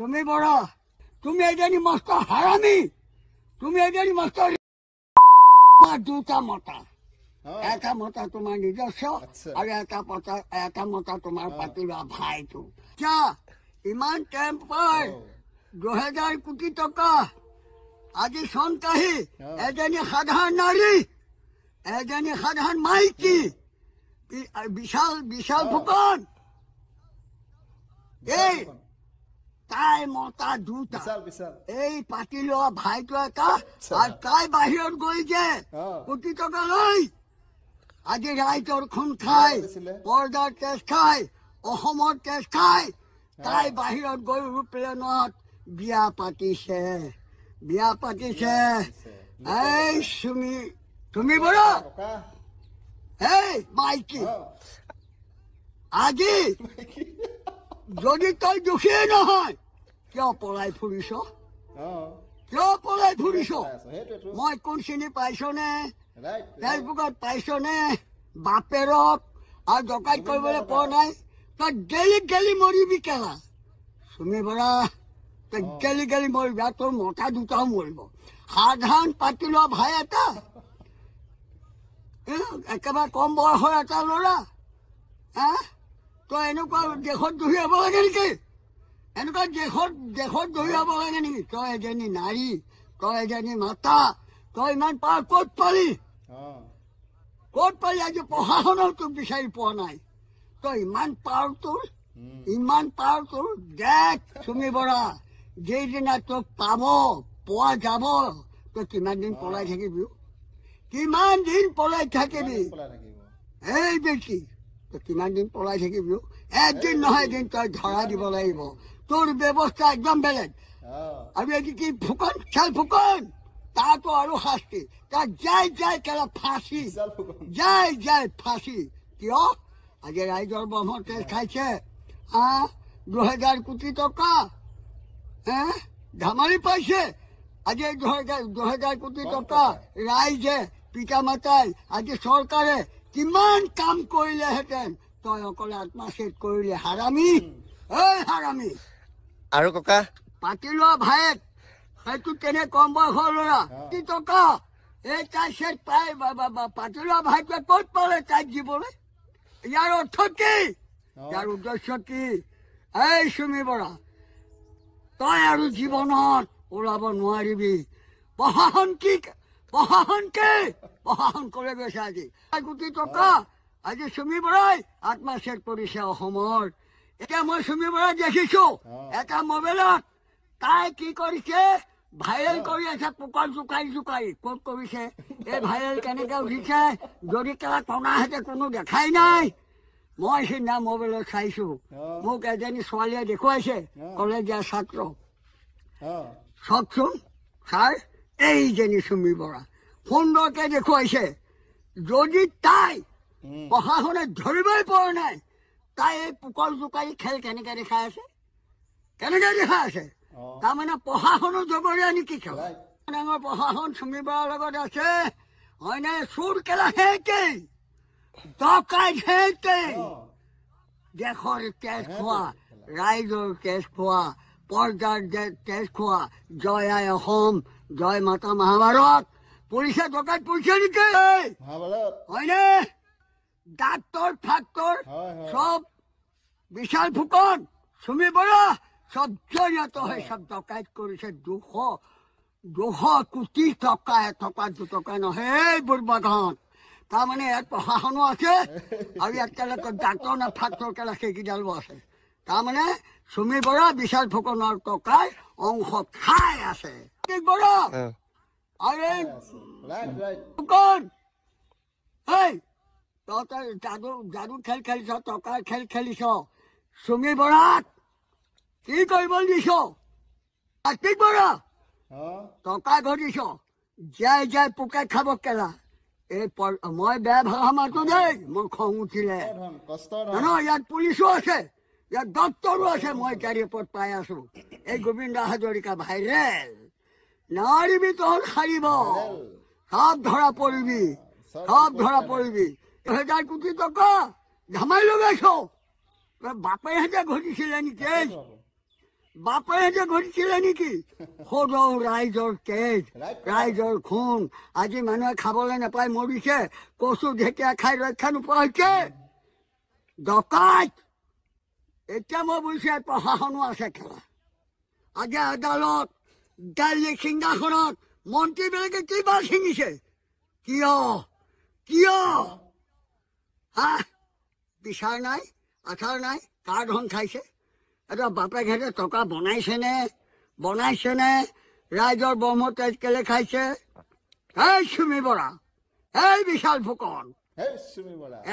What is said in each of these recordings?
তুমি বড়, তুমি এজনী মস্ত হাৰামি, তুমি এজনী মস্ত দুটা মতা, এটা মতা তোমাৰ নিজস্ব আৰু এটা মতা তোমাৰ পাতি লোৱা ভাইটো। ইমান টেম্পাৰ, 2000 কোটি টকা আজি চনকাহি এজনী সাধাৰণ নাৰী, এজনী সাধাৰণ মাইকী, বিশাল ফুকন, এই তাই মতা দুটা, এই পাতি লোৱা ভাইটো এটা, আৰু তাই বাহিৰত গৈ যে কোটি টকা লৈ আজি ৰাইজৰ খুন খাই, পৰ্দাৰ তেজ খাই, অসমৰ তেজ খাই, তাই বাহিৰত গৈ এৰোপ্লেনত বিয়া পাতিছে। এই তুমি বড়, এই মাইকী, আজি যদি তই দুখীয়ে নহয়, কিয় পলাই ফুৰিছ? মই কোন চিনি পাইছনে? ফেচবুকত পাইছনে? বাপেৰক আৰু ডকাইত কৰিবলৈ পোৱা নাই? তই গেলি মৰিবি কেলা চুমি বৰা, তই গেলি মৰিবি, আৰু তোৰ মতা দুটাও মৰিব। সাধাৰণ পাতি লোৱা ভাই এটা, একেবাৰে কম বয়সৰ এটা ল'ৰা, তই এনেকুৱা দেশত দহিয়াব লাগে নেকি? এনেকুৱা দেশত দহিয়াব লাগে নেকি? তই এজনী নাৰী, তই এজনী মাতা, তই ইমান পাৰ ক'ত পালি? আজি প্ৰশাসনৰ তোক বিচাৰি পোৱা নাই। তই ইমান পাৰ তোৰ দেখ চুমি বৰা, যেইদিনা তোক পোৱা যাব, তই কিমান দিন পলাই থাকিবি? এই বেটি, তই কিমান দিন পলাই থাকিবি? একদিন নহয় এদিন তই ধৰা দিব লাগিব। তোৰ ব্যৱস্থা একদম বেলেগ। আৰু এটি কি ফুকন, ফুকন, তাতো আৰু শাস্তি, তাক যাই কেলা ফাঁচি, যাই ফাঁচি। কিয়? আজি ৰাইজৰ বহৰ তেজ খাইছে, 2000 কোটি টকা ধেমালি পাইছে। আজি 2000 কোটি টকা ৰাইজে, পিতা মাতাই, আজি চৰকাৰে কিমান কাম কৰিলেহেঁতেন, তই অকলে আত্মহত্যা কৰিলে। হাৰামি, এই হাৰামি। আৰু ককা পাতি লোৱা ভাইক, সেইটো কেনে কম বয়সৰ ল'ৰা, কোটি টকা এই তাই চেট পাই, পাতি লোৱা ভাইটোৱে ক'ত পালে তাইক দিবলৈ? ইয়াৰ অৰ্থ কি? ইয়াৰ উদ্দেশ্য কি? এই চুমি বৰা, তই আৰু জীৱনত ওলাব নোৱাৰিবি। প্ৰশাসন কৰে গৈছে আজি কোটি টকা। আজি চুমি বৰাই আত্মহত্যা কৰিছে অসমৰ। এতিয়া মই চুমি বৰাই দেখিছো এটা মোবাইলত, তাই কি কৰিছে, ভাইৰেল কৰি আছে, পোকৰ জোকাৰি ক'ত কৰিছে? এই ভাইৰেল কেনেকে উঠিছে? যদি কেলা টনাহেঁতে কোনো দেখাই নাই। মই সিদিনা মোবাইলত চাইছো, মোক এজনী ছোৱালীয়ে দেখুৱাইছে, কলেজীয়া ছাত্ৰ। চাওকচোন ছাৰ, এইজনী চুমি বৰা সুন্দৰকে দেখুৱাইছে। যদি তাই প্ৰশাসনে ধৰিবই পৰা নাই, তাই এই পোকৰ জোকাৰি খেল কেনেকে দেখাই আছে? তাৰমানে প্ৰশাসনৰ জগৰীয়া নেকি খেল? ডাঙৰ প্ৰশাসন চুমি বৰাৰ লগত আছে, হয়নে? চোৰ কেলা হেঁতে, ডকাইত হেঁতে, দেশৰ তেজ খোৱা, ৰাইজৰ তেজ খোৱা, পৰ্দাৰ তেজ খোৱা, জয় আই অসম, জয় মাতা মহাভাৰত। পুলিচে ডকাইত পৰিছে নেকি? হয়নে? ডাক্তৰ ফাক্তৰ সব বিশাল ফুকন, চুমি বৰা, সব জড়িত হৈ সব ডকাইত কৰিছে। 200 কোটি টকা, 1 টকা নহয় এইবোৰ বাগান। তাৰমানে ইয়াত প্ৰশাসনো আছে, আৰু ইয়াত কেলে ডাক্তৰ নে ফাক্তৰ কেলে সেইকেইডালো আছে। তাৰমানে চুমি বৰা বিশাল ফুকনৰ টকাৰ অংশ খাই আছে। বৰা আৰু এই ফুকন, এই তই যাদু খেল খেলিছ, টকাৰ খেল খেলিছ। চুমি বৰাক কি কৰিব দিছ? কাৰ্তিক বৰা টকা ঘটিছ, যাই পোকে খাব কেলা। এই মই বেয়া ভাষা মাতো দেই, মোৰ খং উঠিলে। ইয়াত পুলিচো আছে, ইয়াত ডক্তৰো আছে। মই এতিয়া ৰিপৰ্ট পাই আছো, এই গোবিন্দ হাজৰিকা ভাইৰেল। নোৱাৰিবি তহঁত সাৰিব, সব ধৰা পৰিবি। 2000 কোটি টকা ধেমালি লগাইছ, বাপেহঁতে ঘটিছিলে নেকি? বাপেহে ঘটিছিলে নেকি সদৌ ৰাইজৰ তেজ ৰাইজৰ খুন আজি মানুহে খাবলৈ নাপাই মৰিছে কচু ঢেকীয়া খাই ৰক্ষা নোপোৱা হৈছে ডকাইত এতিয়া মই বুজিছো প্ৰশাসনো আছে খেলা আজি আদালত দিল্লী সিংহাসনত মন্ত্ৰীবিলাকে কি বাল ছিঙিছে কিয় কিয় হা বিচাৰ নাই আচাৰ নাই কাৰ ধন খাইছে এটা বাপেকহেঁতে টকা বনাইছেনে ৰাইজৰ ব্ৰহ্মতেজ কেলে খাইছে এই চুমি বৰা এই বিশাল ফুকন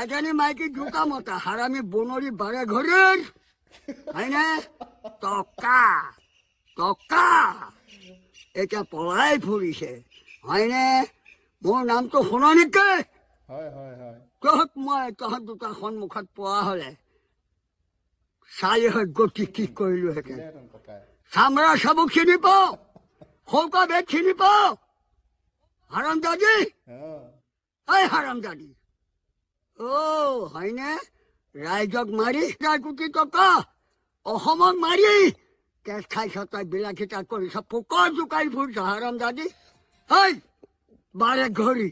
এজনী মাইকী দুটা মতা হাৰামী বনৰী বাৰে ঘড়ীৰ হয়নে টকা টকা এতিয়া পলাই ফুৰিছে হয়নে মোৰ নামটো শুন নেকি তহঁত দুটা সন্মুখত পোৱা হলে চালি হৈ গতি কি কৰিলোহেঁতেন চামৰা চাবুক চিনি পাওঁ সৌকা বেগ চিনি পাওঁ হাৰামজাদী এই হাৰামজাদী হয়নে ৰাইজক মাৰি 1 কোটি টকা অসমক মাৰি কেচ খাইছ তই বিলাসিতা কৰিছ পোকৰ জোকাৰি ফুৰিছ হাৰামজাদী হেই বাৰে ঘড়ী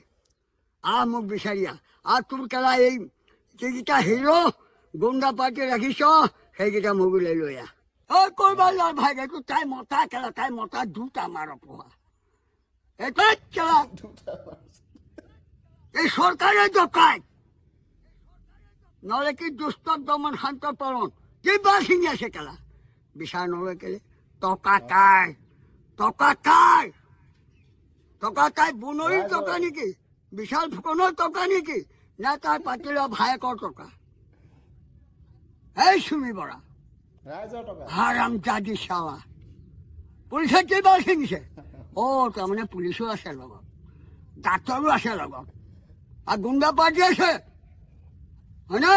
মোক বিচাৰিয়া তোৰ কেলা এই যিকেইটা হিৰো গুণ্ডা পাৰ্টি ৰাখিছ সেইকেইটা মগুলে লৈ আহ কৰবাৰ ল'ৰা ভাই এইটো তাই মতা কেলা তাই মতা দুটা মাৰ পোহা কেলা এই চৰকাৰে ডকাইত নহলে কি দুষ্ট দমন শান্ত পালন কিবা ছিঙি আছে কেলা বিচাৰ নলয় কেলে টকা কাই বনৰীৰ টকা নেকি বিশাল ফুকনৰ টকা নেকি না তাৰ পাতি লোৱা ভায়েকৰ টকা এই চুমি বৰা হাৰামজাদী চালা পুলিচে কেইবাৰ ছিঙিছে তাৰমানে পুলিচো আছে লগত ডাক্তৰো আছে লগত আৰু গুণ্ডা পাৰ্টি আছে হয়নে